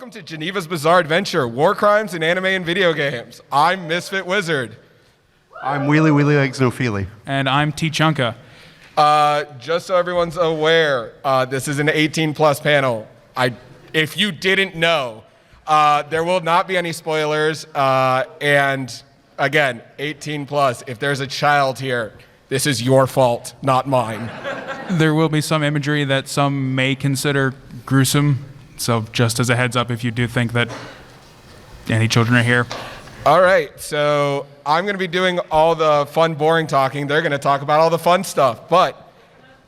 Welcome to Geneva's Bizarre Adventure, War Crimes in Anime and Video Games. I'm Misfit Wizard. I'm Wheelie Wheelie Legs No Feely. And I'm T-Chunka. Just so everyone's aware, this is an 18-plus panel. If you didn't know, there will not be any spoilers. And again, 18-plus. If there's a child here, this is your fault, not mine. There will be some imagery that some may consider gruesome. So just as a heads up, if you do think that any children are here. All right, so I'm going to be doing all the fun, boring talking. They're going to talk about all the fun stuff. But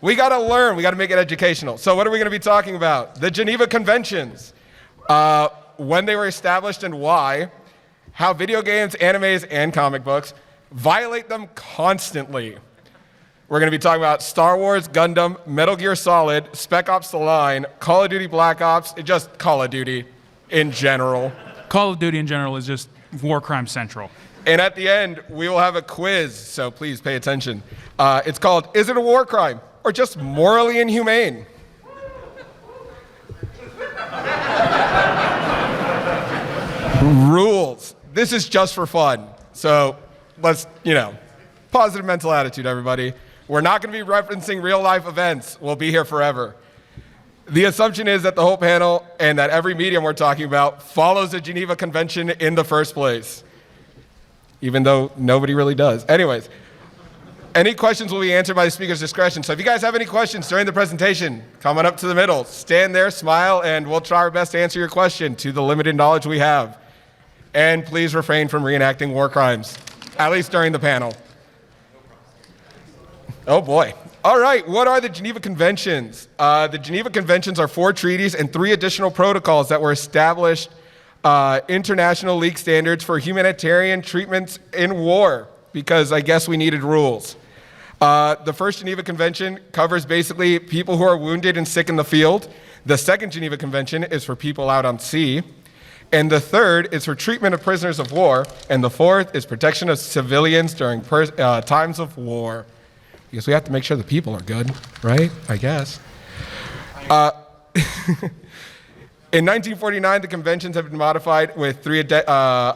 we got to learn. We got to make it educational. So what are we going to be talking about? The Geneva Conventions, when they were established and why, how video games, animes, and comic books violate them constantly. We're going to be talking about Star Wars, Gundam, Metal Gear Solid, Spec Ops: The Line, Call of Duty Black Ops, just Call of Duty in general. Call of Duty in general is just War Crime Central. And at the end, we will have a quiz, so please pay attention. It's called, Is it a war crime or just morally inhumane? Rules. This is just for fun. So let's, positive mental attitude, everybody. We're not going to be referencing real life events. We'll be here forever. The assumption is that the whole panel and that every medium we're talking about follows the Geneva Convention in the first place, even though nobody really does. Anyways, any questions will be answered by the speaker's discretion. So if you guys have any questions during the presentation, come on up to the middle, stand there, smile, and we'll try our best to answer your question to the limited knowledge we have. And please refrain from reenacting war crimes, at least during the panel. Oh boy. All right, what are the Geneva Conventions? The Geneva Conventions are 4 treaties and 3 additional protocols that were established international league standards for humanitarian treatments in war, because I guess we needed rules. The first Geneva Convention covers basically people who are wounded and sick in the field. The second Geneva Convention is for people out on sea. And the third is for treatment of prisoners of war. And the fourth is protection of civilians during times of war. Because we have to make sure the people are good, right? I guess. In 1949, the conventions have been modified with 3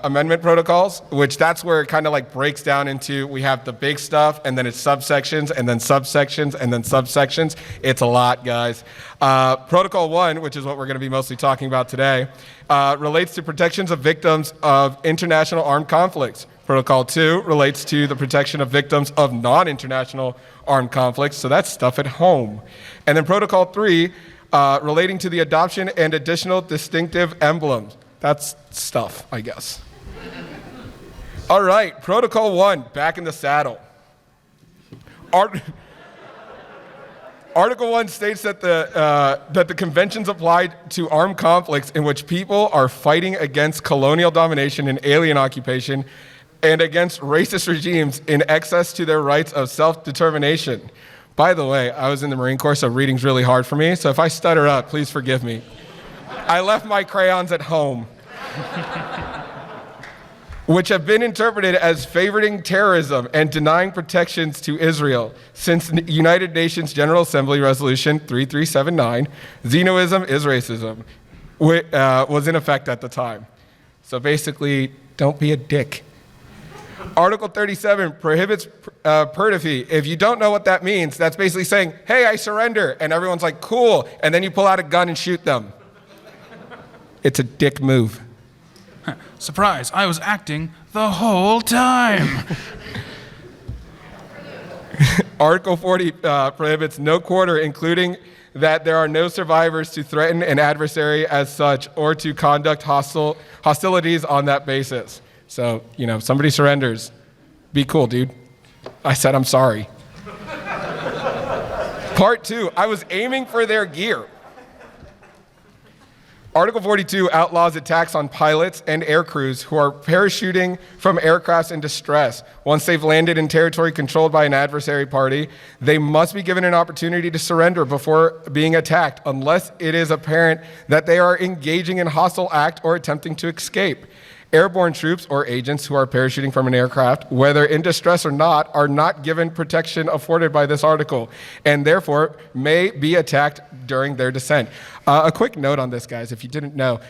amendment protocols, which that's where it kind of like breaks down into, we have the big stuff, and then it's subsections, and then subsections, and then subsections. It's a lot, guys. Protocol 1, which is what we're going to be mostly talking about today, relates to protections of victims of international armed conflicts. Protocol 2 relates to the protection of victims of non-international armed conflicts, so that's stuff at home. And then Protocol 3, relating to the adoption and additional distinctive emblems. That's stuff, I guess. All right, Protocol 1, back in the saddle. Article 1 states that the conventions apply to armed conflicts in which people are fighting against colonial domination and alien occupation and against racist regimes in excess to their rights of self-determination. By the way, I was in the Marine Corps, so reading's really hard for me, so if I stutter up, please forgive me. I left my crayons at home. Which have been interpreted as favoring terrorism and denying protections to Israel since the United Nations General Assembly Resolution 3379, Xenoism is racism, was in effect at the time. So basically, don't be a dick. Article 37 prohibits pertify. If you don't know what that means, that's basically saying, hey, I surrender. And everyone's like, cool. And then you pull out a gun and shoot them. It's a dick move. Surprise, I was acting the whole time. Article 40 prohibits no quarter, including that there are no survivors to threaten an adversary as such or to conduct hostilities on that basis. So, somebody surrenders. Be cool, dude. I said I'm sorry. Part 2, I was aiming for their gear. Article 42 outlaws attacks on pilots and air crews who are parachuting from aircrafts in distress. Once they've landed in territory controlled by an adversary party, they must be given an opportunity to surrender before being attacked, unless it is apparent that they are engaging in hostile act or attempting to escape. Airborne troops or agents who are parachuting from an aircraft, whether in distress or not, are not given protection afforded by this article, and therefore may be attacked during their descent. A quick note on this, guys, if you didn't know,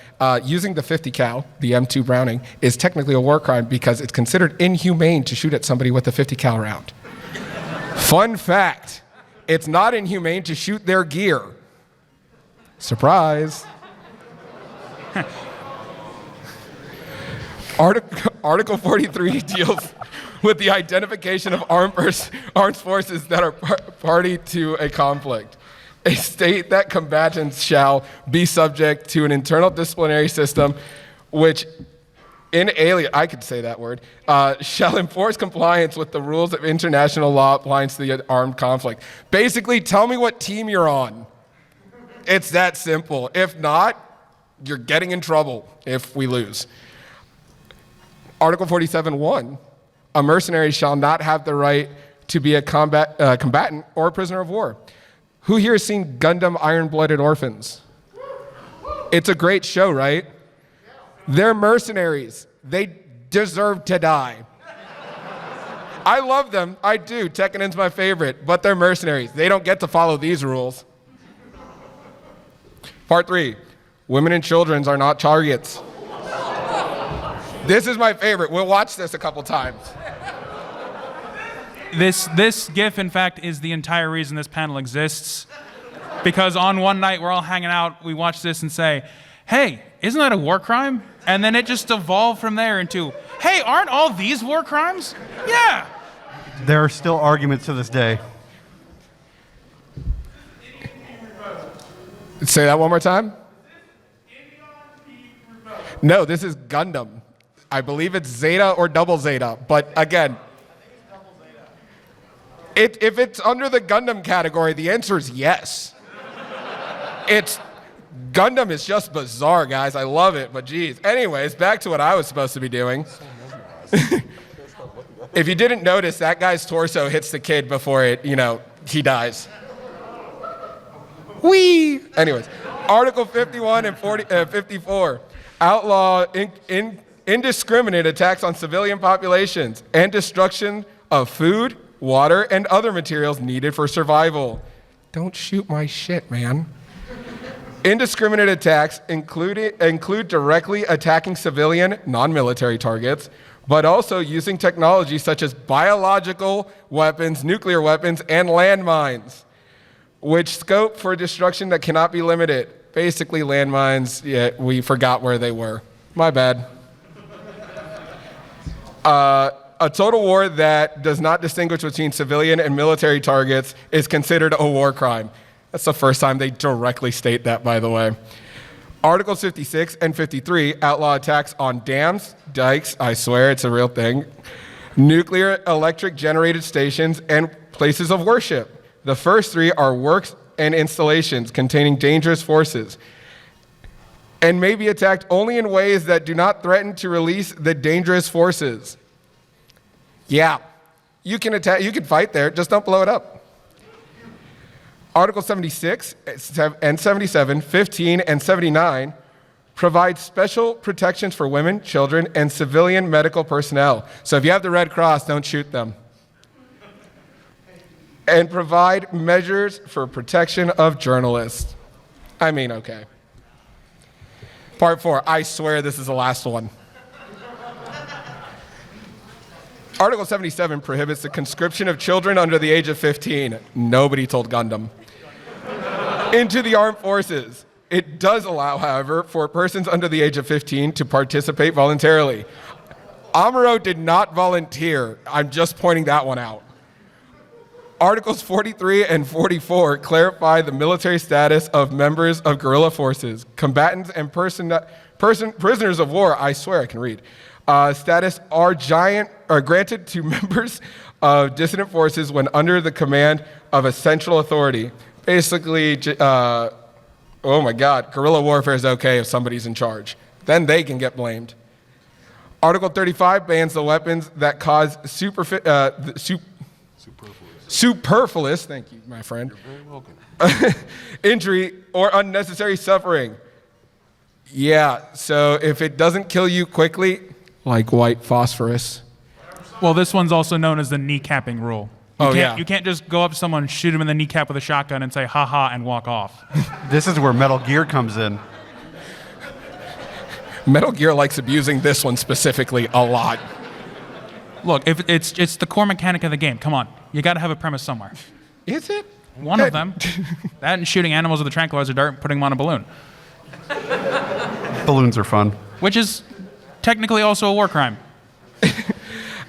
using the 50 cal, the M2 Browning, is technically a war crime because it's considered inhumane to shoot at somebody with a 50 cal round. Fun fact, it's not inhumane to shoot their gear. Surprise. Article 43 deals with the identification of armed forces that are party to a conflict. A state that combatants shall be subject to an internal disciplinary system which I could say that word, shall enforce compliance with the rules of international law applying to the armed conflict. Basically, tell me what team you're on. It's that simple. If not, you're getting in trouble if we lose. Article 47(1), a mercenary shall not have the right to be a combatant or a prisoner of war. Who here has seen Gundam Iron-Blooded Orphans? It's a great show, right? They're mercenaries. They deserve to die. I love them, I do. Tekkenen's my favorite, but they're mercenaries. They don't get to follow these rules. Part 3, women and children are not targets. This is my favorite. We'll watch this a couple times. This GIF, in fact, is the entire reason this panel exists. Because on one night we're all hanging out, we watch this and say, hey, isn't that a war crime? And then it just evolved from there into, hey, aren't all these war crimes? Yeah. There are still arguments to this day. Say that one more time. No, this is Gundam. I believe it's Zeta or Double Zeta, but again, if it's under the Gundam category, the answer is yes. Gundam is just bizarre, guys. I love it, but geez. Anyways, back to what I was supposed to be doing. If you didn't notice, that guy's torso hits the kid before he dies. Whee! Anyways, Article 51 and 54 outlaw indiscriminate attacks on civilian populations and destruction of food, water, and other materials needed for survival. Don't shoot my shit, man. Indiscriminate attacks include directly attacking civilian, non-military targets, but also using technology such as biological weapons, nuclear weapons, and landmines, which scope for destruction that cannot be limited. Basically, landmines, yeah, we forgot where they were. My bad. A total war that does not distinguish between civilian and military targets is considered a war crime. That's the first time they directly state that, by the way. Articles 56 and 53 outlaw attacks on dams, dikes, I swear it's a real thing, nuclear electric generated stations, and places of worship. The first 3 are works and installations containing dangerous forces and may be attacked only in ways that do not threaten to release the dangerous forces. Yeah, you can fight there, just don't blow it up. Article 76 and 77, 15, and 79 provide special protections for women, children, and civilian medical personnel. So if you have the Red Cross, don't shoot them. And provide measures for protection of journalists. I mean, okay. Part 4, I swear this is the last one. Article 77 prohibits the conscription of children under the age of 15. Nobody told Gundam. Into the armed forces. It does allow, however, for persons under the age of 15 to participate voluntarily. Amuro did not volunteer. I'm just pointing that one out. Articles 43 and 44 clarify the military status of members of guerrilla forces, combatants, and prisoners of war. I swear I can read. Status are granted to members of dissident forces when under the command of a central authority. Basically, oh my God, guerrilla warfare is okay if somebody's in charge. Then they can get blamed. Article 35 bans the weapons that cause superfluous, thank you, my friend, You're very welcome. injury or unnecessary suffering. Yeah, so if it doesn't kill you quickly, like white phosphorus. Well, this one's also known as the kneecapping rule. You can't just go up to someone, shoot him in the kneecap with a shotgun and say, ha-ha, and walk off. This is where Metal Gear comes in. Metal Gear likes abusing this one specifically a lot. Look, if it's the core mechanic of the game. Come on. You got to have a premise somewhere. Is it? One of them. That and shooting animals with a tranquilizer dart and putting them on a balloon. Balloons are fun. Which is technically also a war crime.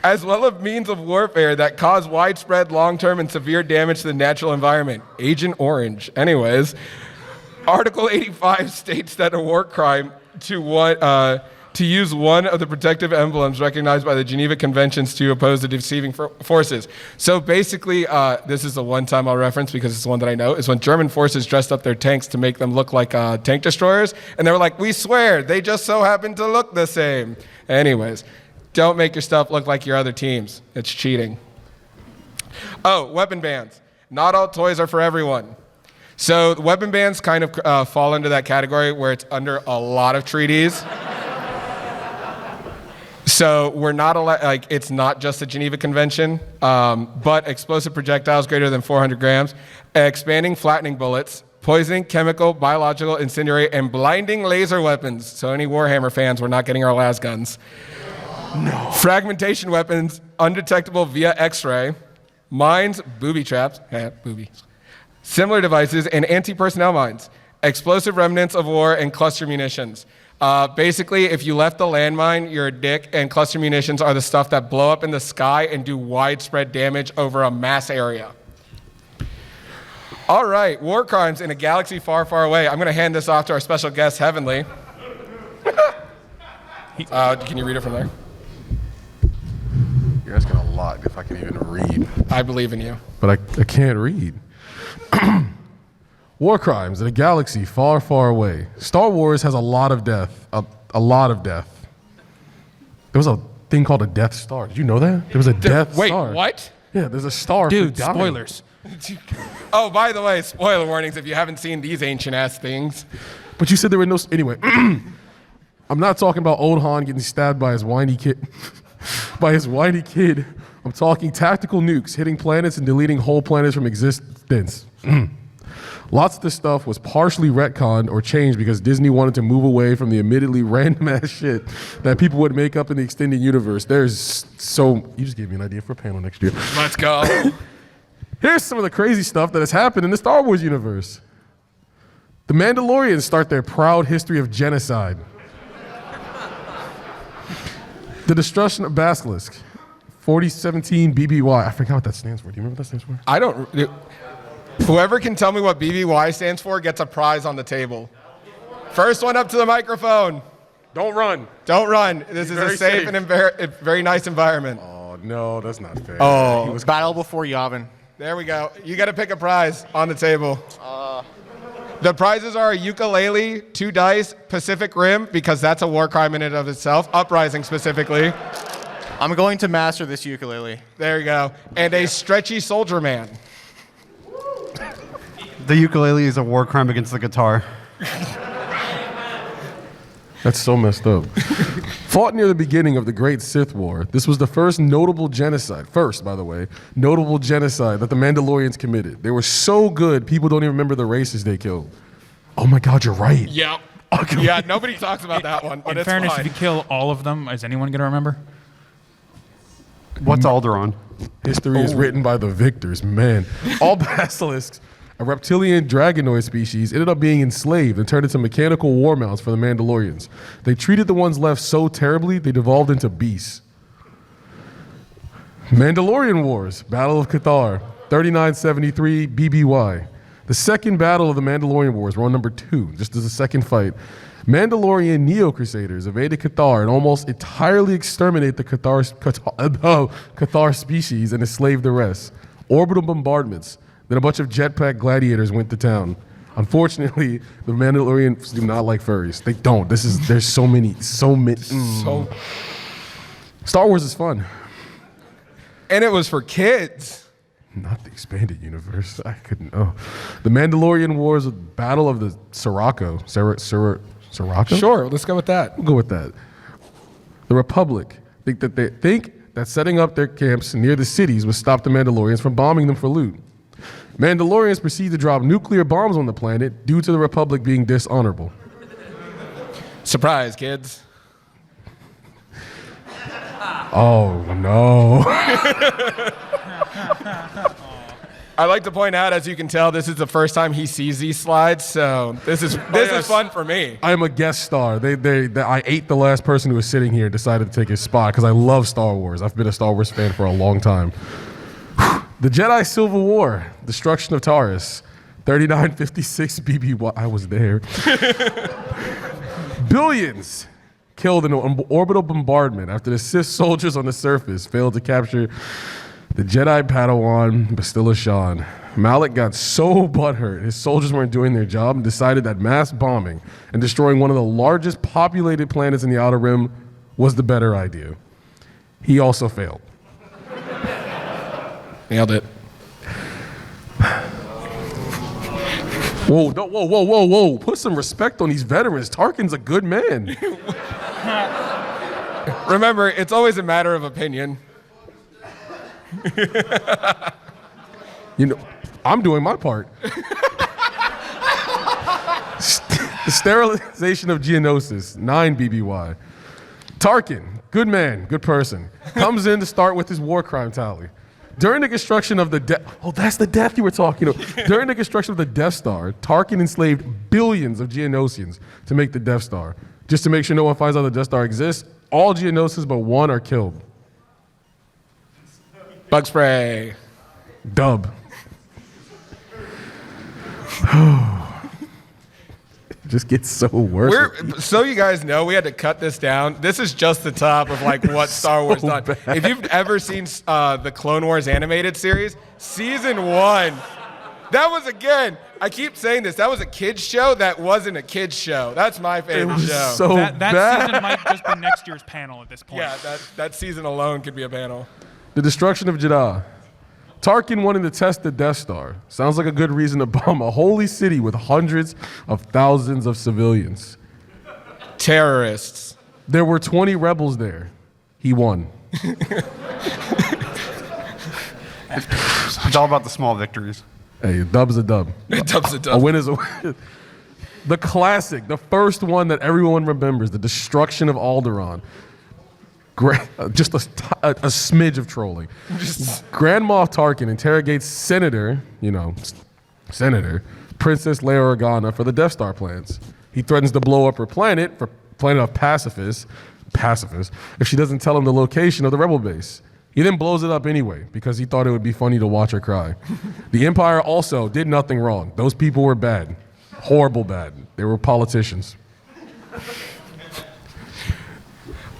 As well as means of warfare that cause widespread, long-term, and severe damage to the natural environment. Agent Orange. Anyways, Article 85 states that a war crime to use one of the protective emblems recognized by the Geneva Conventions to oppose the deceiving forces. So basically, this is the one time I'll reference because it's the one that I know, is when German forces dressed up their tanks to make them look like tank destroyers, and they were like, we swear, they just so happen to look the same. Anyways, don't make your stuff look like your other teams. It's cheating. Oh, weapon bans. Not all toys are for everyone. So the weapon bans kind of fall into that category where it's under a lot of treaties. So we're not allowed, it's not just the Geneva Convention, but explosive projectiles greater than 400 grams, expanding flattening bullets, poisoning, chemical, biological, incendiary, and blinding laser weapons. So any Warhammer fans, we're not getting our las guns. No. Fragmentation weapons, undetectable via X-ray, mines, booby traps, boobies, similar devices, and anti-personnel mines, explosive remnants of war, and cluster munitions. Basically, if you left the landmine, you're a dick, and cluster munitions are the stuff that blow up in the sky and do widespread damage over a mass area. All right, war crimes in a galaxy far, far away. I'm going to hand this off to our special guest, Heavenly. Can you read it from there? You're asking a lot if I can even read. I believe in you. But I can't read. War crimes in a galaxy far, far away. Star Wars has a lot of death. A lot of death. There was a thing called a Death Star. Did you know that? There was a Death Star. Wait, what? Yeah, there's a star. Dude, for dying. spoilers. Oh, by the way, spoiler warnings if you haven't seen these ancient-ass things. But you said there were no... Anyway, I'm not talking about old Han getting stabbed by his whiny kid. I'm talking tactical nukes hitting planets and deleting whole planets from existence. Lots of this stuff was partially retconned or changed because Disney wanted to move away from the admittedly random-ass shit that people would make up in the extended universe. There's so... You just gave me an idea for a panel next year. Let's go. Here's some of the crazy stuff that has happened in the Star Wars universe. The Mandalorians start their proud history of genocide. The destruction of Basilisk. 4017 BBY. I forgot what that stands for. Do you remember what that stands for? I don't... Whoever can tell me what BBY stands for gets a prize on the table. First one up to the microphone. Don't run. Don't run. This is a safe and very nice environment. Oh, no, that's not fair. Oh. He was Battle before Yavin. There we go. You got to pick a prize on the table. The prizes are a ukulele, 2 dice, Pacific Rim, because that's a war crime in and of itself, Uprising specifically. I'm going to master this ukulele. There you go. And a stretchy soldier man. The ukulele is a war crime against the guitar. That's so messed up. Fought near the beginning of the Great Sith War, this was the first notable genocide, notable genocide that the Mandalorians committed. They were so good, people don't even remember the races they killed. Oh my God, you're right. Yep. Okay. Yeah, nobody talks about that one, but In it's fairness, fine. if you kill all of them, is anyone going to remember? What's Alderaan? History is written by the victors, man. All basilisks, a reptilian dragonoid species, ended up being enslaved and turned into mechanical war mounts for the Mandalorians. They treated the ones left so terribly, they devolved into beasts. Mandalorian Wars, Battle of Cathar, 3973 BBY. The second battle of the Mandalorian Wars, we're on number 2, just as a second fight. Mandalorian Neo-Crusaders invaded Cathar and almost entirely exterminate the Cathar species and enslaved the rest. Orbital bombardments. Then a bunch of jetpack gladiators went to town. Unfortunately, the Mandalorians do not like furries. They don't. There's so many. Star Wars is fun. And it was for kids. Not the expanded universe. I couldn't. Oh, the Mandalorian Wars, Battle of the Sirocco. Soraka? Sure, let's go with that. We'll go with that. The Republic think that setting up their camps near the cities would stop the Mandalorians from bombing them for loot. Mandalorians proceed to drop nuclear bombs on the planet due to the Republic being dishonorable. Surprise, kids. Oh, no. I like to point out, as you can tell, this is the first time he sees these slides, so this is fun for me. I am a guest star. I ate the last person who was sitting here and decided to take his spot because I love Star Wars. I've been a Star Wars fan for a long time. The Jedi Civil War, destruction of Taurus, 3956 BBY. I was there. Billions killed in an orbital bombardment after the Sith soldiers on the surface failed to capture the Jedi Padawan Bastilla Shan. Malik got so butthurt his soldiers weren't doing their job and decided that mass bombing and destroying one of the largest populated planets in the Outer Rim was the better idea. He also failed. Nailed it. Whoa. Put some respect on these veterans. Tarkin's a good man. Remember, it's always a matter of opinion. You know, I'm doing my part. The sterilization of Geonosis, 9 BBY. Tarkin, good man, good person, comes in to start with his war crime tally. During the construction of the that's the death you were talking about. During the construction of the Death Star, Tarkin enslaved billions of Geonosians to make the Death Star. Just to make sure no one finds out the Death Star exists, all Geonosians but one are killed. Bug spray. Dub. Just gets so worse. So you guys know, we had to cut this down. This is just the top of like what Star Wars done. bad. If you've ever seen the Clone Wars animated series, season 1, that was, again, I keep saying this, that was a kid's show that wasn't a kid's show. That's my It favorite was show. so That bad. season might just be next year's panel at this point. Yeah, that season alone could be a panel. The destruction of Jeddah. Tarkin wanting to test the Death Star. Sounds like a good reason to bomb a holy city with hundreds of thousands of civilians. Terrorists. There were 20 rebels there. He won. It's all about the small victories. Hey, a dub's a dub. Dub's a A dub. win is a win. The classic, the first one that everyone remembers, the destruction of Alderaan. Just a smidge of trolling. Grand Moff Tarkin interrogates Senator Princess Leia Organa for the Death Star plans. He threatens to blow up her planet of pacifists, if she doesn't tell him the location of the rebel base. He then blows it up anyway because he thought it would be funny to watch her cry. The Empire also did nothing wrong. Those people were bad, horrible bad. They were politicians.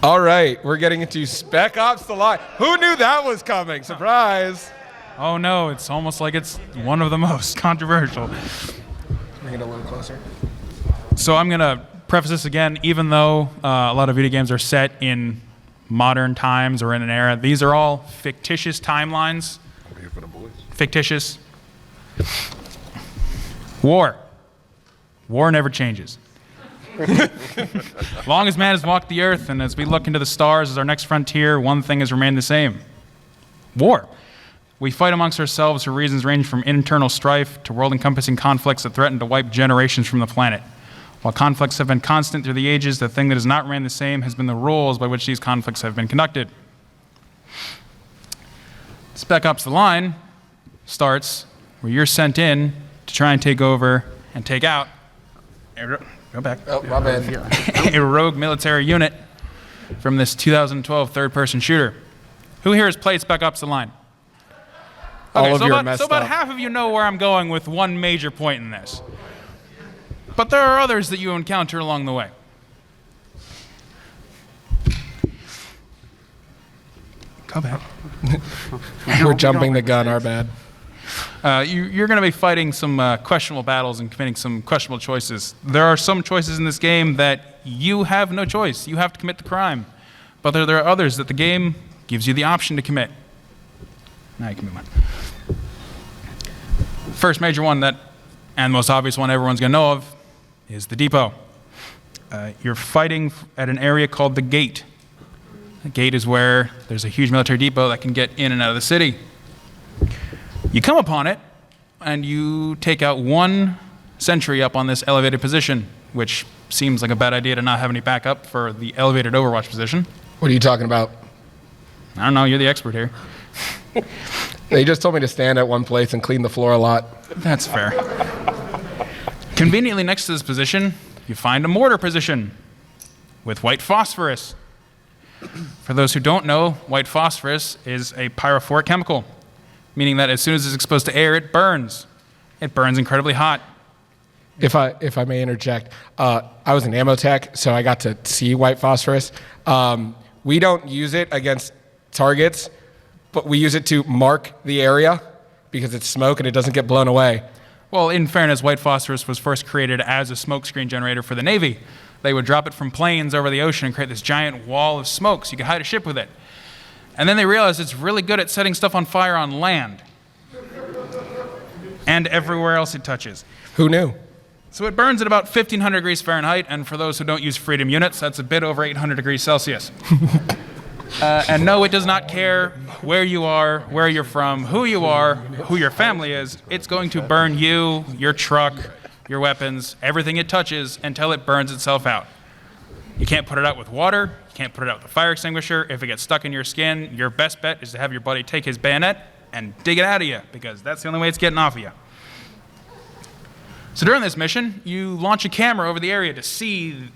All right, we're getting into Spec Ops: The Line. Who knew that was coming? Surprise. Oh no, it's almost like it's one of the most controversial. Bring it a little closer. So I'm going to preface this again, even though a lot of video games are set in modern times or in an era, these are all fictitious timelines. Fictitious. War never changes. Long as man has walked the earth and as we look into the stars as our next frontier, one thing has remained the same. War. We fight amongst ourselves for reasons ranging from internal strife to world-encompassing conflicts that threaten to wipe generations from the planet. While conflicts have been constant through the ages, the thing that has not remained the same has been the rules by which these conflicts have been conducted. Spec Ops: The Line starts where you're sent in to try and take over and take out go back. Oh, my bad. A rogue military unit from this 2012 third-person shooter. Who here has played Spec Ops: The Line? All Okay, of you are so messed about up. half of you know where I'm going with one major point in this. But there are others that you encounter along the way. Go back. We're jumping the gun, our bad. You're going to be fighting some questionable battles and committing some questionable choices. There are some choices in this game that you have no choice. You have to commit the crime. But there are others that the game gives you the option to commit. Now you can move on. First major one and most obvious one everyone's going to know of is the depot. You're fighting at an area called the Gate. The Gate is where there's a huge military depot that can get in and out of the city. You come upon it, and you take out one sentry up on this elevated position, which seems like a bad idea to not have any backup for the elevated Overwatch position. What are you talking about? I don't know, you're the expert here. They just told me to stand at one place and clean the floor a lot. That's fair. Conveniently next to this position, you find a mortar position with white phosphorus. For those who don't know, white phosphorus is a pyrophoric chemical, meaning that as soon as it's exposed to air, it burns. It burns incredibly hot. If I may interject, I was an ammo tech, so I got to see white phosphorus. We don't use it against targets, but we use it to mark the area because it's smoke and it doesn't get blown away. Well, in fairness, white phosphorus was first created as a smokescreen generator for the Navy. They would drop it from planes over the ocean and create this giant wall of smoke so you could hide a ship with it. And then they realized it's really good at setting stuff on fire on land and everywhere else it touches. Who knew? So it burns at about 1,500 degrees Fahrenheit, and for those who don't use freedom units, that's a bit over 800 degrees Celsius. And no, it does not care where you are, where you're from, who you are, who your family is. It's going to burn you, your truck, your weapons, everything it touches until it burns itself out. You can't put it out with water. You can't put it out with a fire extinguisher. If it gets stuck in your skin, your best bet is to have your buddy take his bayonet and dig it out of you, because that's the only way it's getting off of you. So during this mission, you launch a camera over the area to see,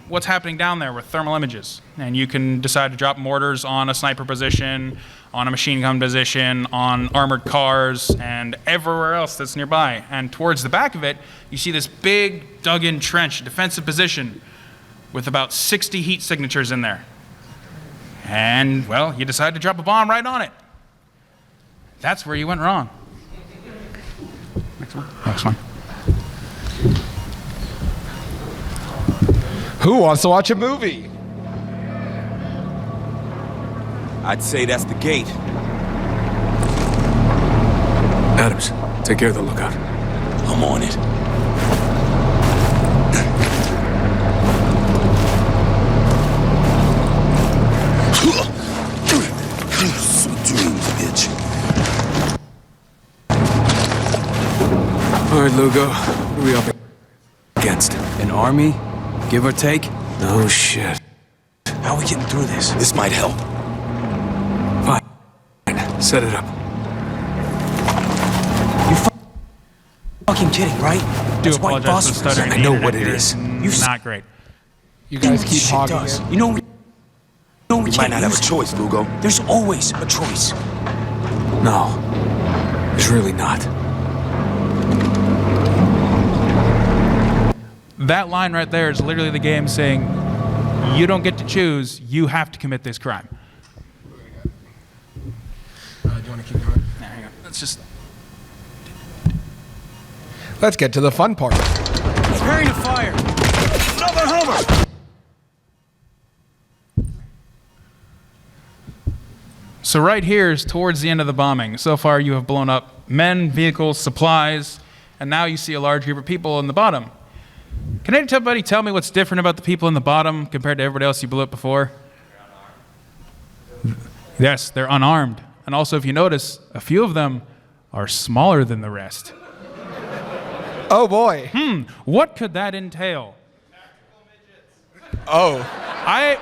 what's happening down there with thermal images. And you can decide to drop mortars on a sniper position, on a machine gun position, on armored cars, and everywhere else that's nearby. And towards the back of it, you see this big dug-in trench, defensive position, with about 60 heat signatures in there. And, well, you decide to drop a bomb right on it. That's where you went wrong. Next one. Who wants to watch a movie? I'd say that's the Gate. Adams, take care of the lookout. I'm on it. Sweet dreams, bitch. All right, Lugo. What are we up against? An army? Give or take? No shit. How are we getting through this? This might help. Fine. Set it up. Fucking kidding, right? Do That's white apologize for phosphorus. stuttering. I know The what internet it here is. Not great. You guys keep Shit hogging does. it. You know we We might can't not have a use it. choice, Lugo. There's always a choice. No. There's really not. That line right there is literally the game saying, you don't get to choose, you have to commit this crime. Do you want to keep going? There you go. Let's just... Let's get to the fun part. Preparing to fire. Another Hummer! So right here is towards the end of the bombing. So far you have blown up men, vehicles, supplies, and now you see a large group of people in the bottom. Can anybody tell me what's different about the people in the bottom compared to everybody else you blew up before? Yes, they're unarmed. And also, if you notice, a few of them are smaller than the rest. Oh boy. What could that entail? Oh.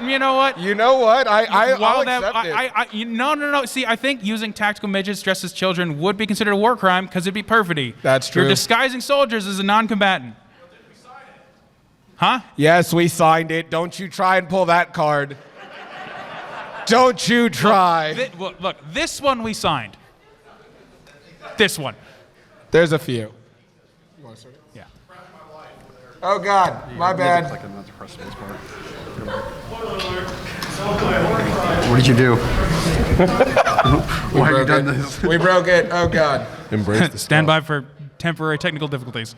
You know what? You know what? I'll While accept it. No. See, I think using tactical midgets dressed as children would be considered a war crime because it'd be perfidy. That's true. You're disguising soldiers as a non-combatant. Huh? Yes, we signed it. Don't you try and pull that card. Don't you try. Look, this one we signed. This one. There's a few. Yeah. Oh God, my bad. Like another press space bar. What did you do? Why have you done this? We broke it. Oh God. Embrace the Stand stuff. by for temporary technical difficulties.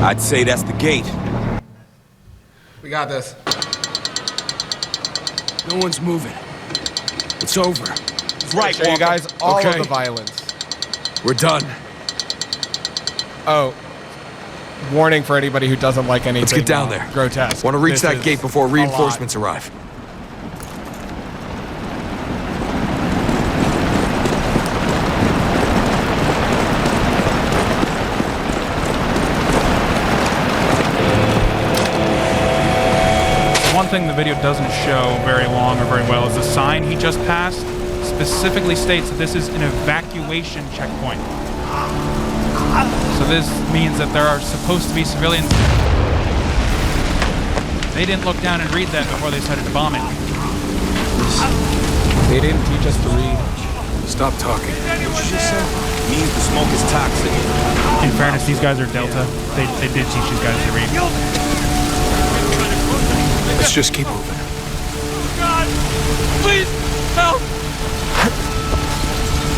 I'd say that's the Gate. We got this. No one's moving. It's over. Right, Show you Walker. guys all Okay. of the violence. We're done. Oh, warning for anybody who doesn't like anything. Let's get down there. Grotesque. Want to reach This that is gate before a lot. reinforcements arrive. One thing the video doesn't show very long or very well is the sign he just passed specifically states that this is an evacuation checkpoint. So this means that there are supposed to be civilians. They didn't look down and read that before they started bombing. They didn't teach us to read. Stop talking. Means the smoke is toxic. In fairness, these guys are Delta. They did teach these guys to read. Let's just keep moving. God, please help!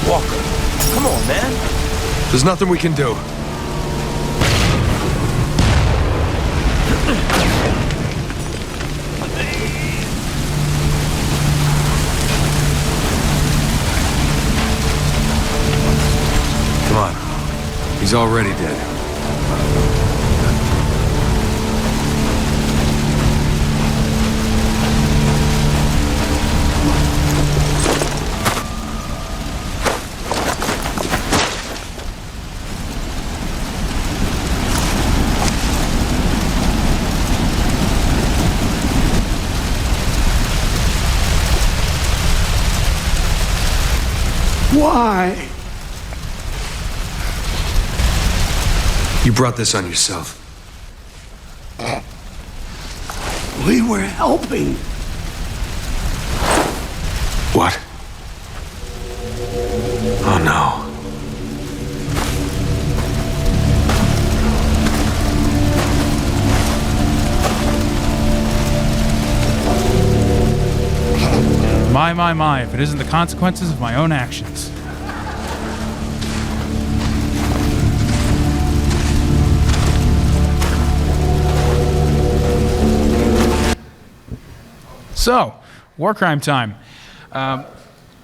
Walker, come on, man. There's nothing we can do. Come on. He's already dead. Why? You brought this on yourself. We were helping. What? Oh no. My, if it isn't the consequences of my own actions. So, war crime time.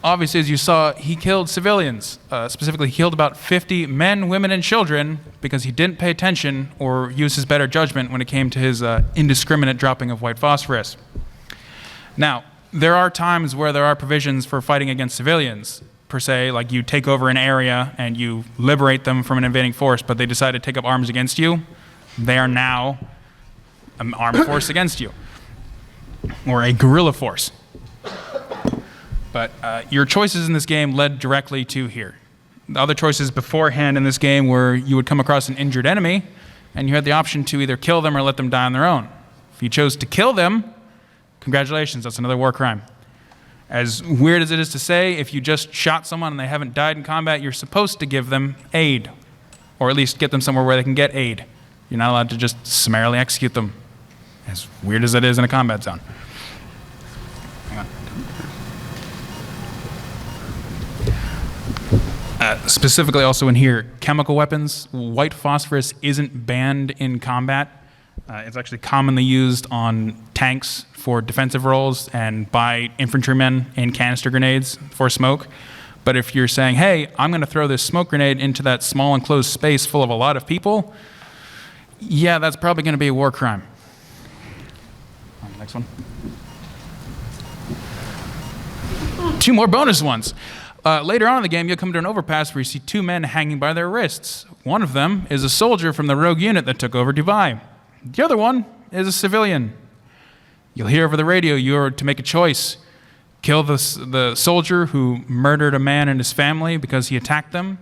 Obviously, as you saw, he killed civilians. Specifically, he killed about 50 men, women, and children because he didn't pay attention or use his better judgment when it came to his indiscriminate dropping of white phosphorus. Now, there are times where there are provisions for fighting against civilians, per se, like you take over an area and you liberate them from an invading force, but they decide to take up arms against you. They are now an armed force against you, or a guerrilla force. But your choices in this game led directly to here. The other choices beforehand in this game were you would come across an injured enemy, and you had the option to either kill them or let them die on their own. If you chose to kill them, congratulations, that's another war crime. As weird as it is to say, if you just shot someone and they haven't died in combat, you're supposed to give them aid, or at least get them somewhere where they can get aid. You're not allowed to just summarily execute them, as weird as it is in a combat zone. Hang on. Specifically also in here, chemical weapons. White phosphorus isn't banned in combat. It's actually commonly used on tanks for defensive roles and by infantrymen in canister grenades for smoke. But if you're saying, hey, I'm going to throw this smoke grenade into that small enclosed space full of a lot of people, yeah, that's probably going to be a war crime. Next one. 2 more bonus ones. Later on in the game, you'll come to an overpass where you see 2 men hanging by their wrists. One of them is a soldier from the rogue unit that took over Dubai. The other one is a civilian. You'll hear over the radio you're to make a choice. Kill the soldier who murdered a man and his family because he attacked them,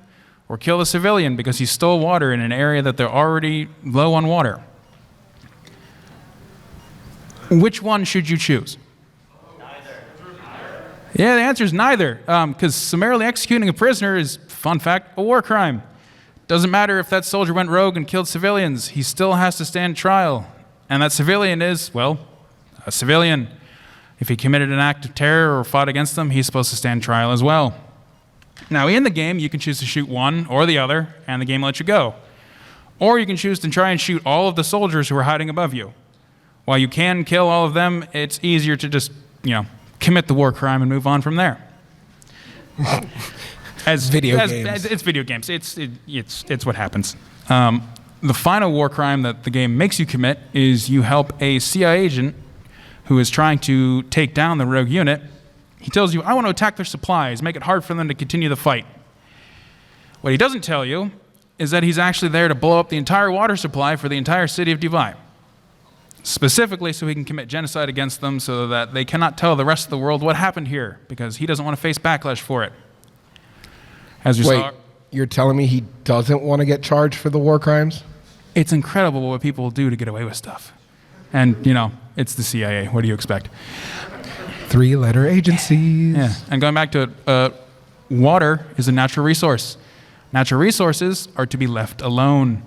or kill the civilian because he stole water in an area that they're already low on water. Which one should you choose? Neither. Yeah, the answer is neither, because summarily executing a prisoner is, fun fact, a war crime. Doesn't matter if that soldier went rogue and killed civilians, he still has to stand trial. And that civilian is, well, a civilian. If he committed an act of terror or fought against them, he's supposed to stand trial as well. Now, in the game, you can choose to shoot one or the other, and the game lets you go. Or you can choose to try and shoot all of the soldiers who are hiding above you. While you can kill all of them, it's easier to just, commit the war crime and move on from there. It's video games. It's what happens. The final war crime that the game makes you commit is you help a CIA agent who is trying to take down the rogue unit. He tells you, I want to attack their supplies, make it hard for them to continue the fight. What he doesn't tell you is that he's actually there to blow up the entire water supply for the entire city of Dubai. Specifically so he can commit genocide against them so that they cannot tell the rest of the world what happened here because he doesn't want to face backlash for it. As you Wait, saw, you're telling me he doesn't want to get charged for the war crimes? it's incredible what people will do to get away with stuff. And, you know, it's the CIA. What do you expect? 3-letter agencies. Yeah, and going back to it, water is a natural resource. Natural resources are to be left alone.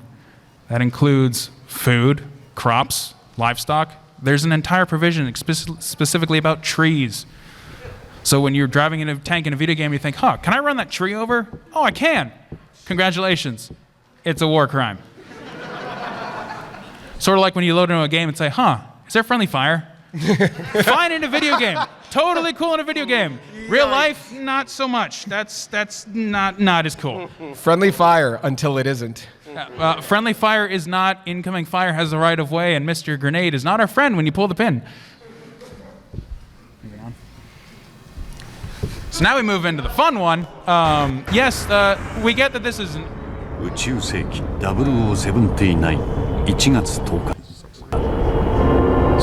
That includes food, crops, livestock. There's an entire provision specifically about trees. So when you're driving in a tank in a video game, you think, huh, can I run that tree over? Oh, I can. Congratulations. It's a war crime. Sort of like when you load into a game and say, huh, is there friendly fire? Fine in a video game. Totally cool in a video game. Real life, not so much. That's not as cool. Friendly fire until it isn't. Friendly fire is not. Incoming fire has the right of way, and Mr. Grenade is not our friend when you pull the pin. So now we move into the fun one. Yes, we get that this isn't. 宇宙世紀0079 1月10日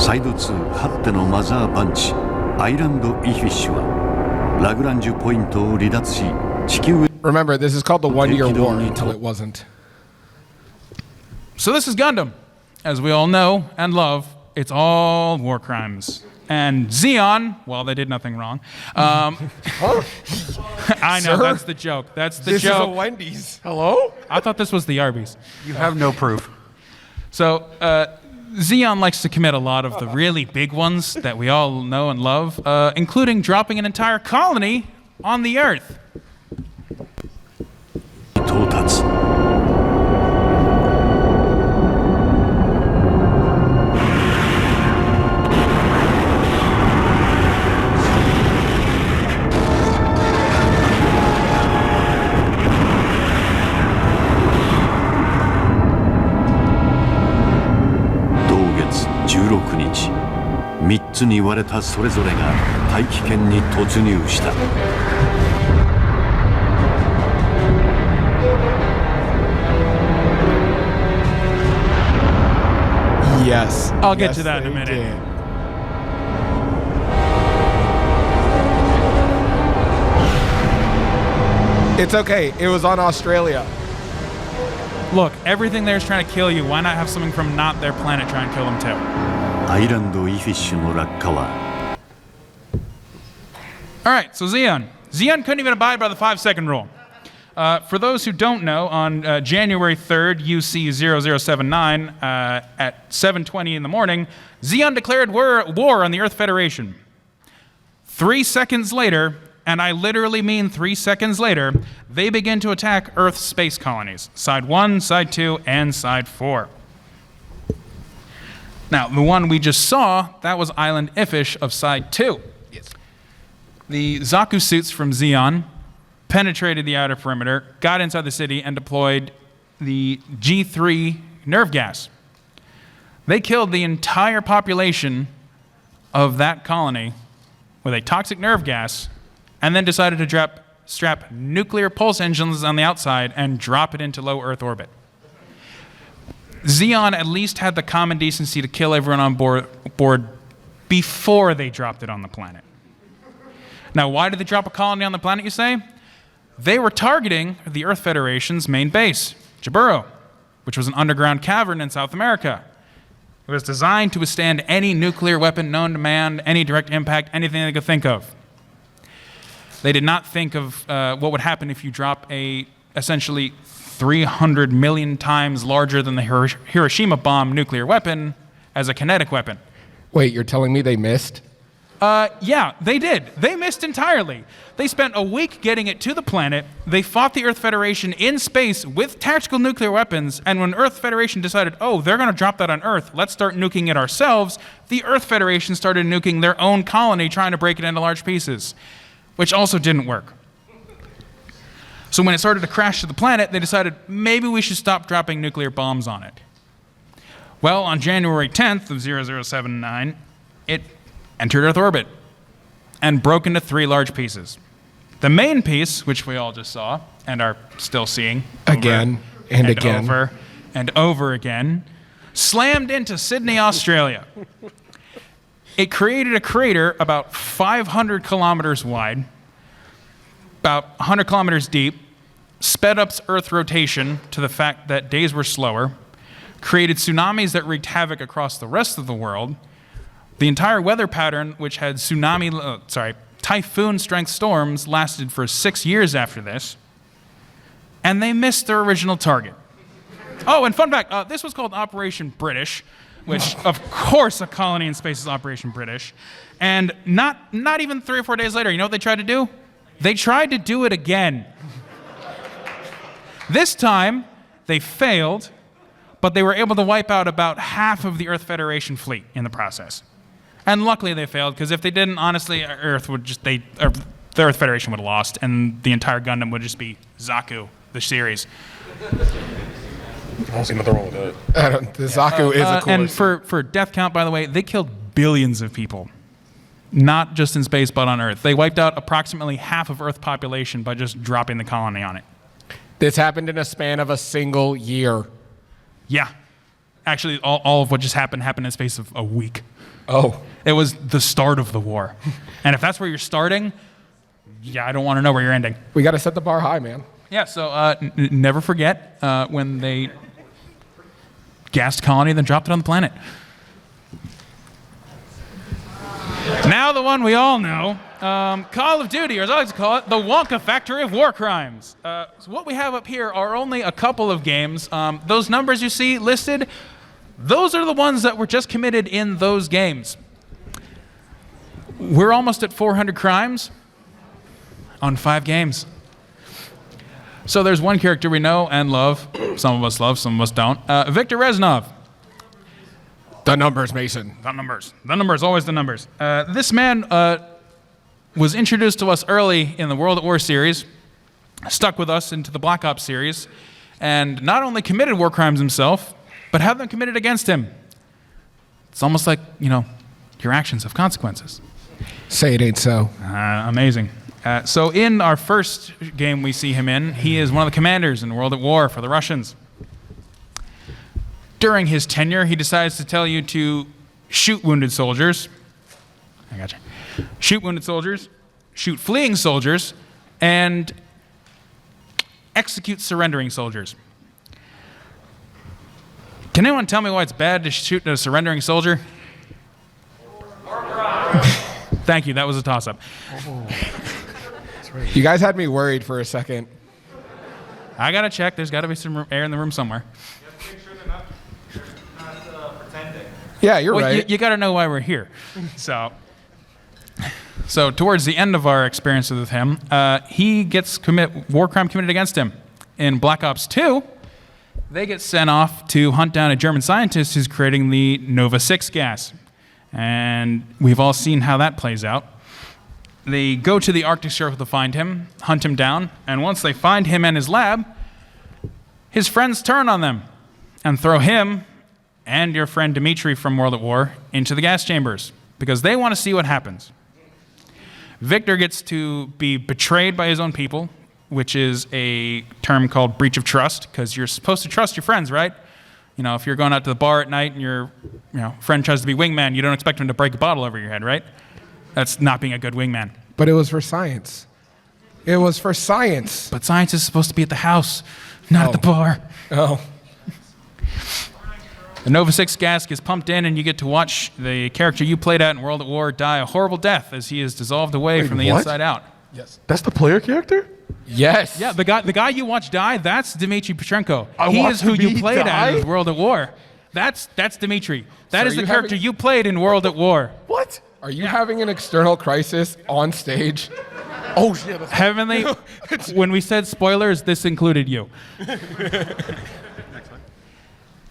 サイド2ハッテのマザーバンチアイランドイフィッシュはラグランジュポイントを離脱し地球へ Remember, this is called the 1-year war until it wasn't. So this is Gundam. As we all know and love, it's all war crimes. And Xeon, well, they did nothing wrong. I know, Sir? that's the joke. That's the This joke. is a Wendy's. Hello? I thought this was the Arby's. You have no proof. So Xeon likes to commit a lot of the really big ones that we all know and love, including dropping an entire colony on the Earth. 到達 16日3つに割れたそれぞれが大気圏に突入した Yes. I'll get Yes, to that in a they minute. did. It's okay. It was on Australia. Look, everything there is trying to kill you. Why not have something from not their planet try and kill them too? アイランドイフィッシュの落下は All right, so Xeon. Xeon couldn't even abide by the 5-second rule. For those who don't know, on January 3rd, UC0079, at 7:20 in the morning, Xeon declared war on the Earth Federation. 3 seconds later, and I literally mean 3 seconds later, they begin to attack Earth's space colonies. Side 1, Side 2, and Side 4. Now, the one we just saw, that was Island Ifish of Side 2. Yes. The Zaku suits from Xeon penetrated the outer perimeter, got inside the city, and deployed the G3 nerve gas. They killed the entire population of that colony with a toxic nerve gas, and then decided to strap nuclear pulse engines on the outside and drop it into low Earth orbit. Xeon at least had the common decency to kill everyone on board before they dropped it on the planet. Now, why did they drop a colony on the planet, you say? They were targeting the Earth Federation's main base, Jaburo, which was an underground cavern in South America. It was designed to withstand any nuclear weapon known to man, any direct impact, anything they could think of. They did not think of what would happen if you drop a essentially 300 million times larger than the Hiroshima bomb nuclear weapon as a kinetic weapon. Wait, you're telling me they missed? Yeah, they did. They missed entirely. They spent a week getting it to the planet. They fought the Earth Federation in space with tactical nuclear weapons, and when Earth Federation decided, oh, they're going to drop that on Earth, let's start nuking it ourselves, the Earth Federation started nuking their own colony, trying to break it into large pieces, which also didn't work. So when it started to crash to the planet, they decided maybe we should stop dropping nuclear bombs on it. Well, on January 10th of 0079, it entered Earth orbit and broke into 3 large pieces. The main piece, which we all just saw and are still seeing Again and again. over and over again, slammed into Sydney, Australia. It created a crater about 500 kilometers wide, about 100 kilometers deep, sped up Earth's rotation to the fact that days were slower, created tsunamis that wreaked havoc across the rest of the world. The entire weather pattern, which had typhoon-strength storms, lasted for 6 years after this, and they missed their original target. Oh, and fun fact, this was called Operation British, which, of course, a colony in space is Operation British. And not even 3 or 4 days later, you know what they tried to do? They tried to do it again. This time, they failed, but they were able to wipe out about half of the Earth Federation fleet in the process. And luckily they failed, because if they didn't, honestly, the Earth Federation would have lost, and the entire Gundam would just be Zaku, the series. I don't see nothing wrong with that. The Zaku is a cool. And for death count, by the way, they killed billions of people. Not just in space, but on Earth. They wiped out approximately half of Earth population by just dropping the colony on it. This happened in a span of a single year. Yeah. Actually, all of what just happened in the space of a week. Oh. It was the start of the war. And if that's where you're starting, yeah, I don't want to know where you're ending. We got to set the bar high, man. Yeah, so never forget when they gassed colony, then dropped it on the planet. Now the one we all know, Call of Duty, or as I like to call it, the Wonka factory of war crimes. So what we have up here are only a couple of games. Those numbers you see listed, those are the ones that were just committed in those games. We're almost at 400 crimes on 5 games. So there's one character we know and love. Some of us love, some of us don't. Victor Reznov. The numbers, Mason. The numbers. The numbers, always the numbers. This man was introduced to us early in the World at War series, stuck with us into the Black Ops series, and not only committed war crimes himself, but had them committed against him. It's almost like, your actions have consequences. Say it ain't so. Amazing. So in our first game we see him in, he is one of the commanders in World at War for the Russians. During his tenure, he decides to tell you to shoot wounded soldiers. I gotcha. Shoot wounded soldiers, shoot fleeing soldiers, and execute surrendering soldiers. Can anyone tell me why it's bad to shoot a surrendering soldier? Thank you, that was a toss-up. You guys had me worried for a second. I gotta check, there's gotta be some air in the room somewhere. Yeah, you're right. You gotta know why we're here. So towards the end of our experience with him, he gets war crime committed against him. In Black Ops 2, they get sent off to hunt down a German scientist who's creating the Nova 6 gas. And we've all seen how that plays out. They go to the Arctic Circle to find him, hunt him down, and once they find him and his lab, his friends turn on them and throw him and your friend Dimitri from World at War into the gas chambers because they want to see what happens. Victor gets to be betrayed by his own people, which is a term called breach of trust, because you're supposed to trust your friends, right? If you're going out to the bar at night and your friend tries to be wingman, you don't expect him to break a bottle over your head, right? That's not being a good wingman. But it was for science. It was for science. But science is supposed to be at the house, not at the bar. Oh. The Nova 6 gas gets pumped in, and you get to watch the character you played at in World at War die a horrible death as he is dissolved away from the inside out. Yes. That's the player character? Yes. Yeah, the guy you watch die, that's Dmitry Petrenko. He is who you played at in World at War. That's Dmitry. That is the character you played in World at War. What? Are you having an external crisis on stage? Oh, shit. Heavenly, when we said spoilers, this included you.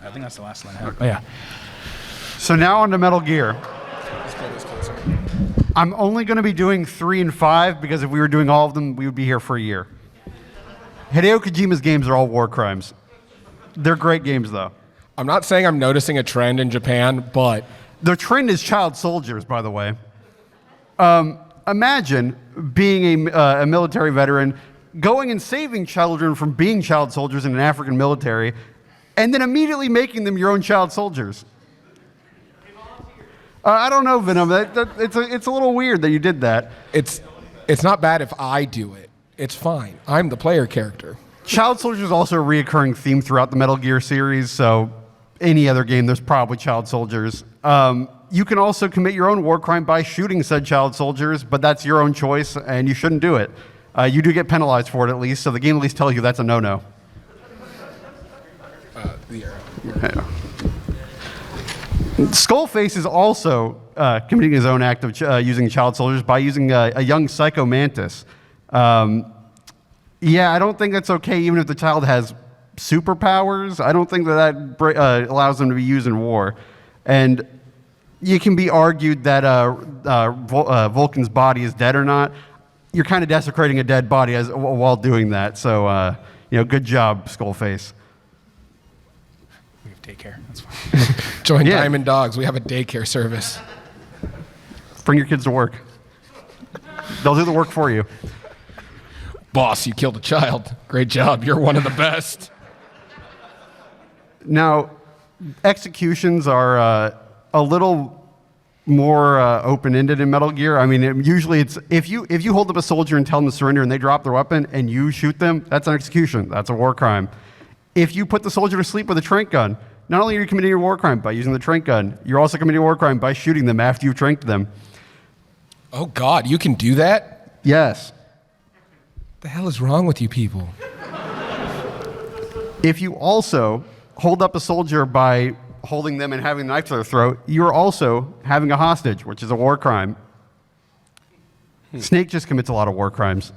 I think that's the last line. Oh, yeah. So now on to Metal Gear. I'm only going to be doing 3 and 5 because if we were doing all of them, we would be here for a year. Hideo Kojima's games are all war crimes. They're great games, though. I'm not saying I'm noticing a trend in Japan, but The trend is child soldiers, by the way. Imagine being a military veteran, going and saving children from being child soldiers in an African military, and then immediately making them your own child soldiers. I don't know, Venom. It's a little weird that you did that. it's not bad if I do it. It's fine. I'm the player character. Child soldiers is also a reoccurring theme throughout the Metal Gear series, so any other game, there's probably child soldiers. You can also commit your own war crime by shooting said child soldiers, but that's your own choice, and you shouldn't do it. You do get penalized for it at least, so the game at least tells you that's a no-no. Skullface is also committing his own act of using child soldiers by using a young Psycho Mantis. Yeah, I don't think that's okay, even if the child has superpowers. I don't think that allows them to be used in war. And it can be argued that Vulcan's body is dead or not. You're kind of desecrating a dead body while doing that. So, good job, Skullface. We have daycare. That's fine. Join Yeah. Diamond Dogs. We have a daycare service. Bring your kids to work. They'll do the work for you. Boss, you killed a child. Great job. You're one of the best. Now, executions are a little more open-ended in Metal Gear. I mean, usually it's if you hold up a soldier and tell them to surrender and they drop their weapon and you shoot them, that's an execution. That's a war crime. If you put the soldier to sleep with a trank gun, not only are you committing a war crime by using the trank gun, you're also committing a war crime by shooting them after you've tranked them. Oh, God, you can do that? Yes. What the hell is wrong with you people? If you also hold up a soldier by holding them and having a knife to their throat, you're also having a hostage, which is a war crime. Snake just commits a lot of war crimes.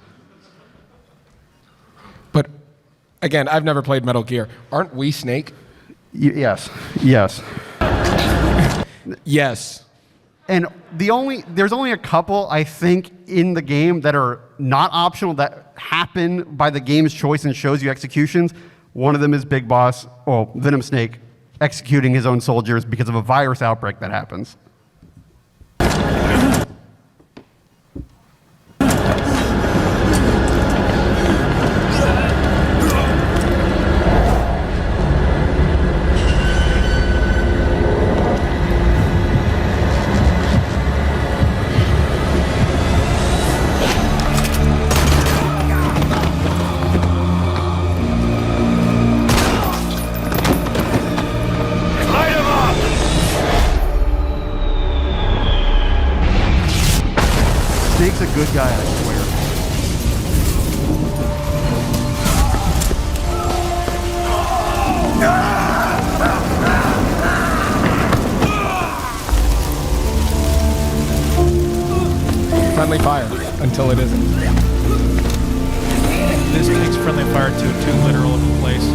But, again, I've never played Metal Gear. Aren't we Snake? Yes. Yes. And there's only a couple, I think, in the game that are not optional that happen by the game's choice and shows you executions. One of them is Big Boss, Venom Snake, executing his own soldiers because of a virus outbreak that happens. Snake's a good guy, I swear. Friendly fire until it isn't. This takes friendly fire to too literal of a place.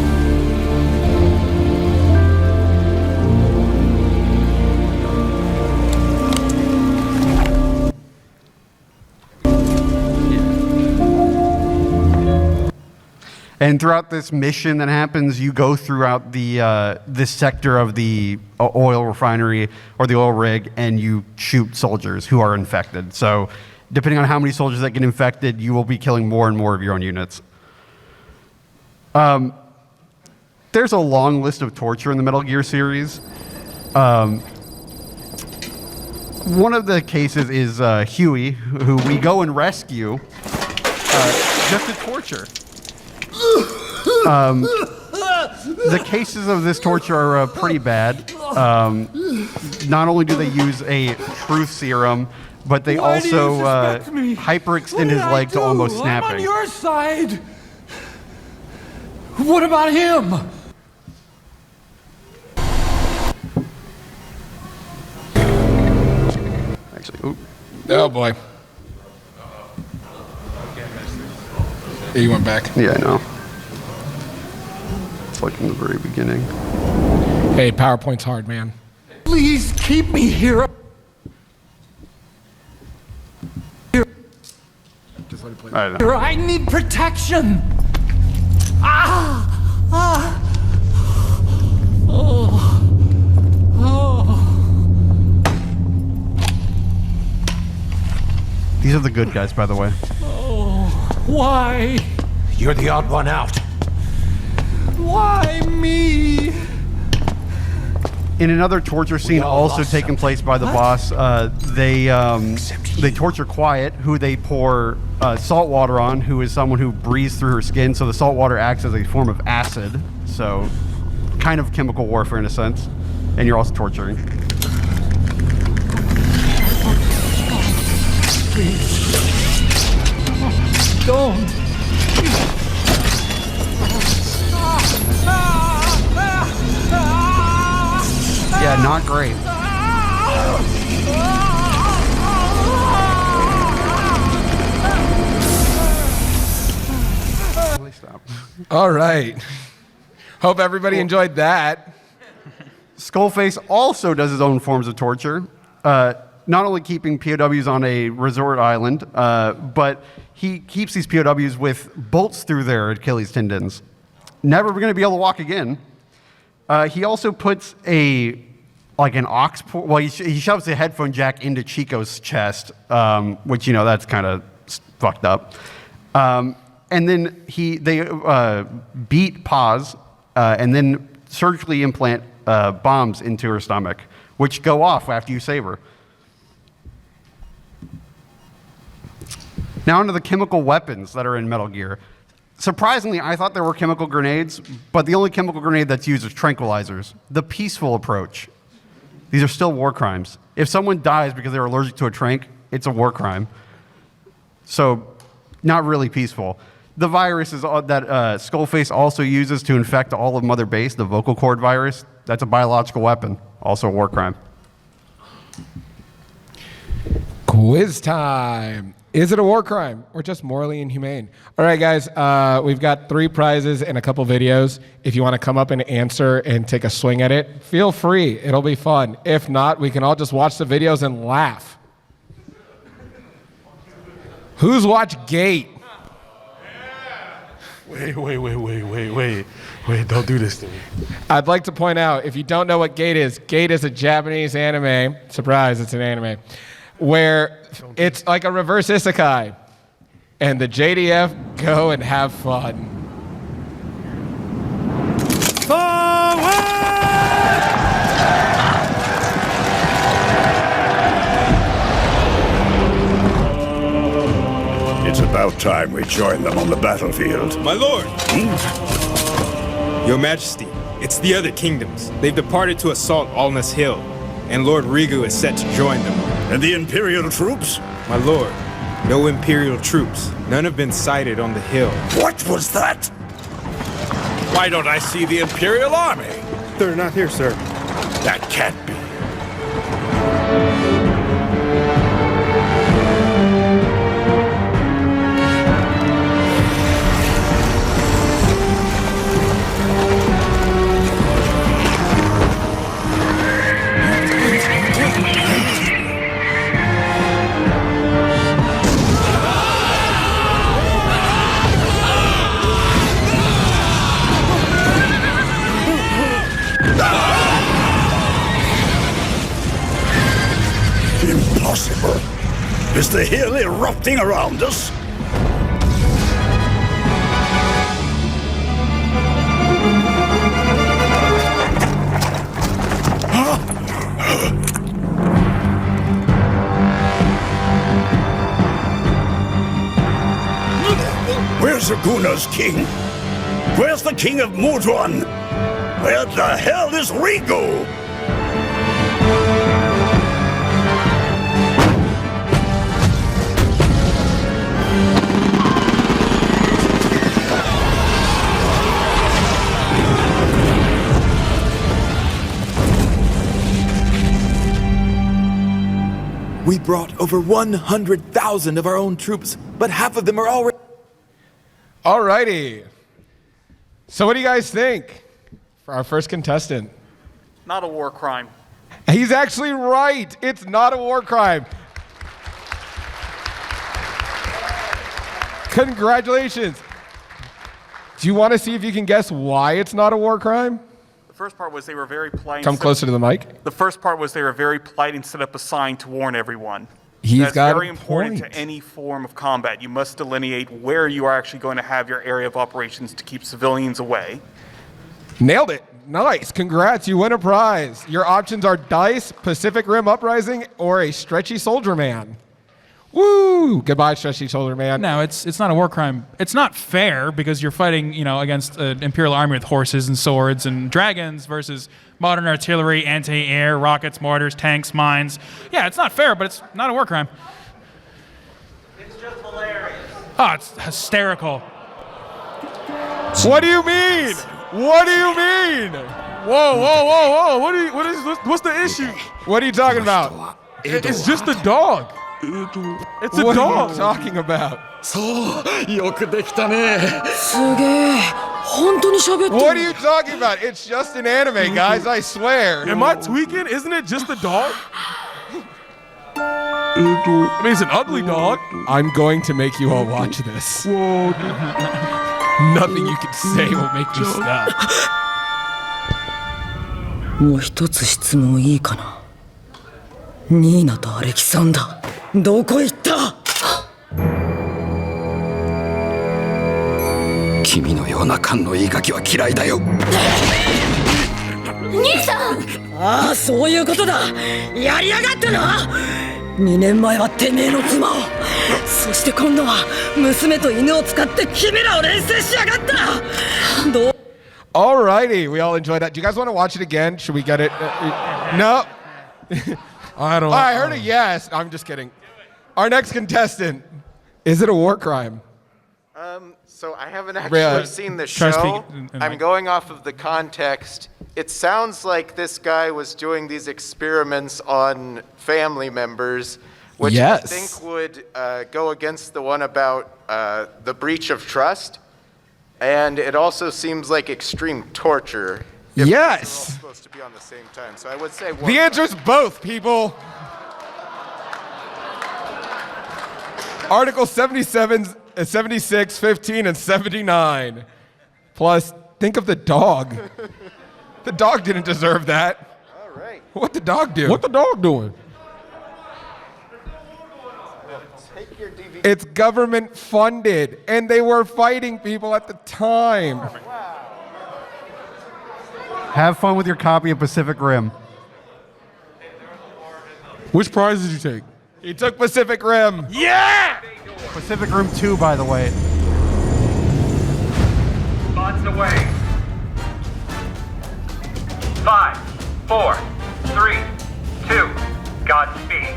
And throughout this mission that happens, you go throughout this sector of the oil refinery or the oil rig, and you shoot soldiers who are infected. So depending on how many soldiers that get infected, you will be killing more and more of your own units. There's a long list of torture in the Metal Gear series. One of the cases is Huey, who we go and rescue just to torture. The cases of this torture are pretty bad. Not only do they use a truth serum, but they also hyperextend his leg to almost snapping. I'm on your side. What about him? Actually, Oh, boy. Yeah, you went back. yeah, I know. It's like in the very beginning. Hey, PowerPoint's hard, man. Please keep me here. I know. I need protection. These are the good guys, by the way. Why? You're the odd one out. Why me? In another torture scene also taking place by the boss, they torture Quiet, who they pour salt water on, who is someone who breathes through her skin. So the salt water acts as a form of acid. So kind of chemical warfare in a sense. And you're also torturing. Don't. Yeah, not great. Stop. All right. Hope everybody enjoyed that. Skullface also does his own forms of torture, not only keeping POWs on a resort island, but he keeps these POWs with bolts through their Achilles tendons. Never going to be able to walk again. He also puts an aux port. Well, he shoves the headphone jack into Chico's chest, which that's kind of fucked up. And then they beat Paz, and then surgically implant bombs into her stomach, which go off after you save her. Now onto the chemical weapons that are in Metal Gear. Surprisingly, I thought there were chemical grenades, but the only chemical grenade that's used is tranquilizers. The peaceful approach. These are still war crimes. If someone dies because they're allergic to a trank, it's a war crime. So, not really peaceful. The virus is that Skullface also uses to infect all of Mother Base, the vocal cord virus. That's a biological weapon, also a war crime. Quiz time. Is it a war crime or just morally inhumane? All right, guys, we've got 3 prizes and a couple videos. If you want to come up and answer and take a swing at it, feel free. It'll be fun. If not, we can all just watch the videos and laugh. Who's watched Gate? Wait, don't do this to me. I'd like to point out, if you don't know what Gate is a Japanese anime. Surprise, it's an anime. Where it's like a reverse isekai. And the JDF go and have fun. It's about time we join them on the battlefield. My lord! Your Majesty, it's the other kingdoms. They've departed to assault Alnus Hill, and Lord Rigu is set to join them. And the Imperial troops? My lord, no Imperial troops. None have been sighted on the hill. What was that? Why don't I see the Imperial army? They're not here, sir. That can't be. Impossible. Is the hill erupting around us? Where's Aguna's king? Where's the king of Mudwan? Where the hell is Rigu? We brought over 100,000 of our own troops, but half of them are already... Alrighty. So what do you guys think for our first contestant? Not a war crime. He's actually right. It's not a war crime. Congratulations. Do you want to see if you can guess why it's not a war crime? The first part was they were very polite. Come closer to the mic. The first part was they were very polite and set up a sign to warn everyone. That's very important to any form of combat. You must delineate where you are actually going to have your area of operations to keep civilians away. Nailed it. Nice. Congrats. You win a prize. Your options are dice, Pacific Rim Uprising, or a stretchy soldier man. Woo! Goodbye, stretchy soldier man. No, it's not a war crime. It's not fair because you're fighting, against an imperial army with horses and swords and dragons versus modern artillery, anti-air, rockets, mortars, tanks, mines. Yeah, it's not fair, but it's not a war crime. It's just hilarious. Oh, it's hysterical. What do you mean? What do you mean? Whoa! What's the issue? What are you talking about? It's just a dog. It's a what dog. What are you talking about? What are you talking about? It's just an anime, guys, I swear. Am I tweaking? Isn't it just a dog? I mean, it's an ugly dog. I'm going to make you all watch this. Nothing you can say will make me stop. もう一つ質問いいかな。ニーナとアレキサンダー、どこ行った？君のような勘のいいガキは嫌いだよ。兄さん！ああ、そういうことだ。やりやがったな。2年前はてめえの妻を、そして今度は娘と犬を使って君らを連成しやがった。どう？ Alrighty, we all enjoyed that. Do you guys want to watch it again? Should we get it? No. I don't. I heard a yes. I'm just kidding. Our next contestant. Is it a war crime? So I haven't actually seen the show. I'm going off of the context. It sounds like this guy was doing these experiments on family members, which I think would go against the one about the breach of trust. And it also seems like extreme torture. If they're all supposed to be on the same time. So I would say the answer is both, people. Article 77, 76, 15, and 79. Plus, think of the dog. The dog didn't deserve that. All right. What'd the dog do? What the dog doing? Take your DVD. It's government funded, and they were fighting people at the time. Oh, wow. Have fun with your copy of Pacific Rim. Which prize did you take? He took Pacific Rim. Yeah! Pacific Rim 2, by the way. Spots away. 5, 4, 3, 2, Godspeed.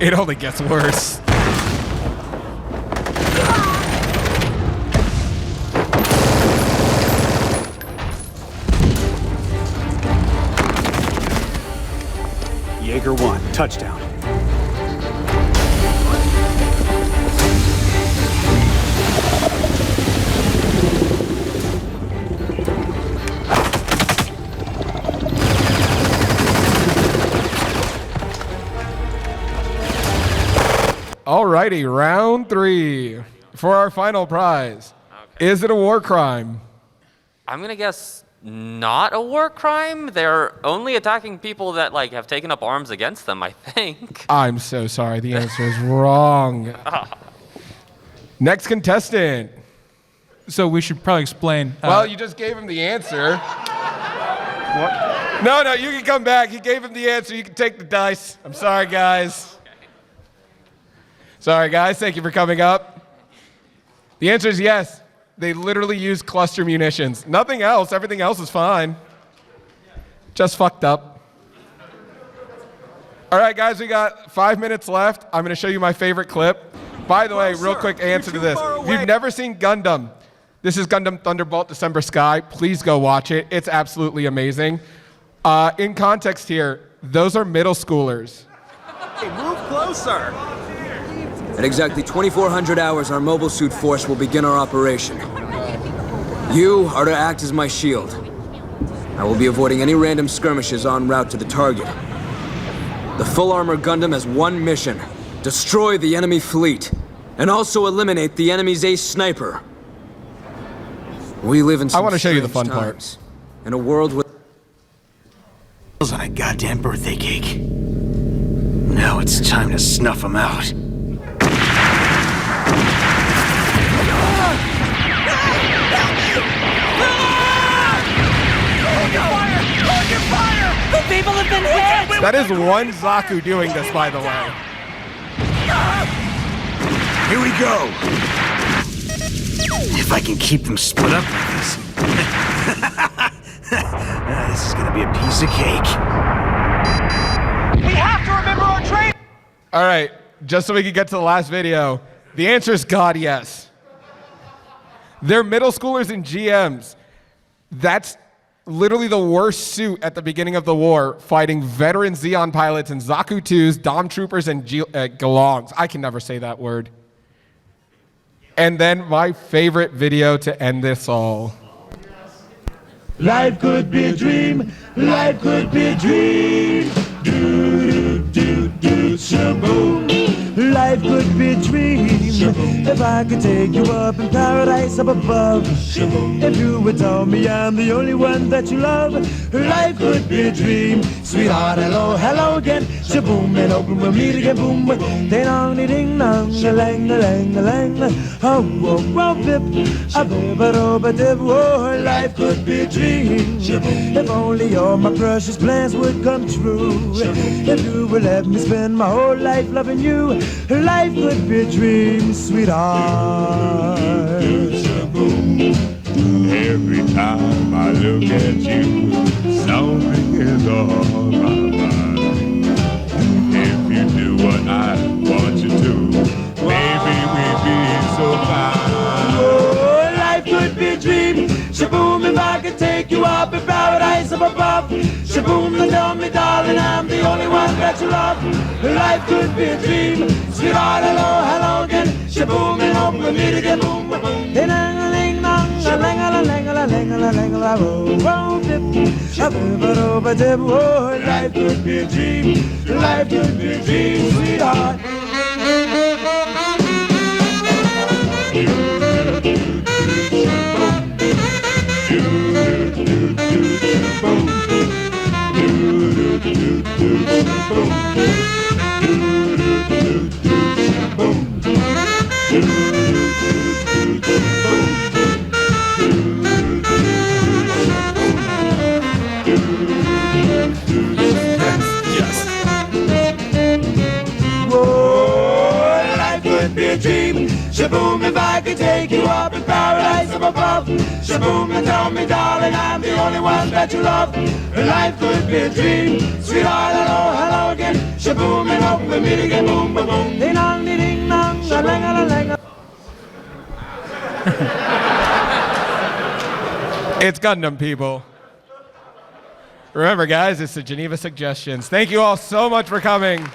It only gets worse. Jaeger 1, touchdown. Alrighty, round 3 for our final prize. Okay. Is it a war crime? I'm gonna guess not a war crime. They're only attacking people that have taken up arms against them, I think. I'm so sorry. The answer is wrong. Next contestant. So we should probably explain. Well, you just gave him the answer. What? No, you can come back. He gave him the answer. You can take the dice. I'm sorry, guys. Sorry, guys. Thank you for coming up. The answer is yes. They literally use cluster munitions. Nothing else. Everything else is fine. Just fucked up. All right, guys, we got 5 minutes left. I'm going to show you my favorite clip. By the way, real quick answer to this. If you've never seen Gundam, this is Gundam Thunderbolt December Sky. Please go watch it. It's absolutely amazing. In context here, those are middle schoolers. Hey, move closer. At exactly 2400 hours, our mobile suit force will begin our operation. You are to act as my shield. I will be avoiding any random skirmishes en route to the target. The full armor Gundam has one mission: destroy the enemy fleet, and also eliminate the enemy's ace sniper. We live in some I want to show you the fun times, in a world with on a goddamn birthday cake. Now it's time to snuff them out. Hold your fire! The people have been hit! That is one Zaku doing this, by the way. Here we go. If I can keep them split up like this. This is gonna be a piece of cake. We have to remember our training! All right, just so we can get to the last video, the answer is God, yes. They're middle schoolers and GMs. That's literally the worst suit at the beginning of the war, fighting veteran Zeon pilots and Zaku 2s, Dom Troopers, and Galongs. I can never say that word. And then my favorite video to end this all. Life could be a dream. Life could be a dream. Shaboom. Life could be a dream. If I could take you up in paradise up above. If you would tell me I'm the only one that you love. Life could be a dream. Sweetheart, hello, hello again. Shaboom, and open we'll meet again. Boom, ding dong, ding dong, lang, lang, lang. Oh, whoa, whoa, bip, a bip, a dip. Oh, life could be a dream. If only all my precious plans would come true. If you would let me spend my whole life loving you. Life could be a dream, sweetheart. Every time I look at you, something is on my mind. If you do what I want you to, maybe we'd be so fine. Oh, life could be a dream. Shaboom, if I could take you up in paradise up above. Shaboom, and tell me, darling, I'm the only one that you love. Life could be a dream. Sweetheart, hello, hello again. Shaboom, and hope we'll meet again. Boom, boom, ding dong, ding dong, lang, lang, lang, lang, lang, lang, oh, life could be a dream. Life could be a dream, sweetheart. Shaboom, if I could take you up in paradise up above. Shaboom, and tell me, darling, I'm the only one that you love. Life could be a dream. Sweetheart, hello, hello again. Shaboom, and hope we'll meet again. Boom, boom, boom. Ding dong, ding dong, lang, lang. It's Gundam, people. Remember, guys, it's the Geneva Suggestions. Thank you all so much for coming.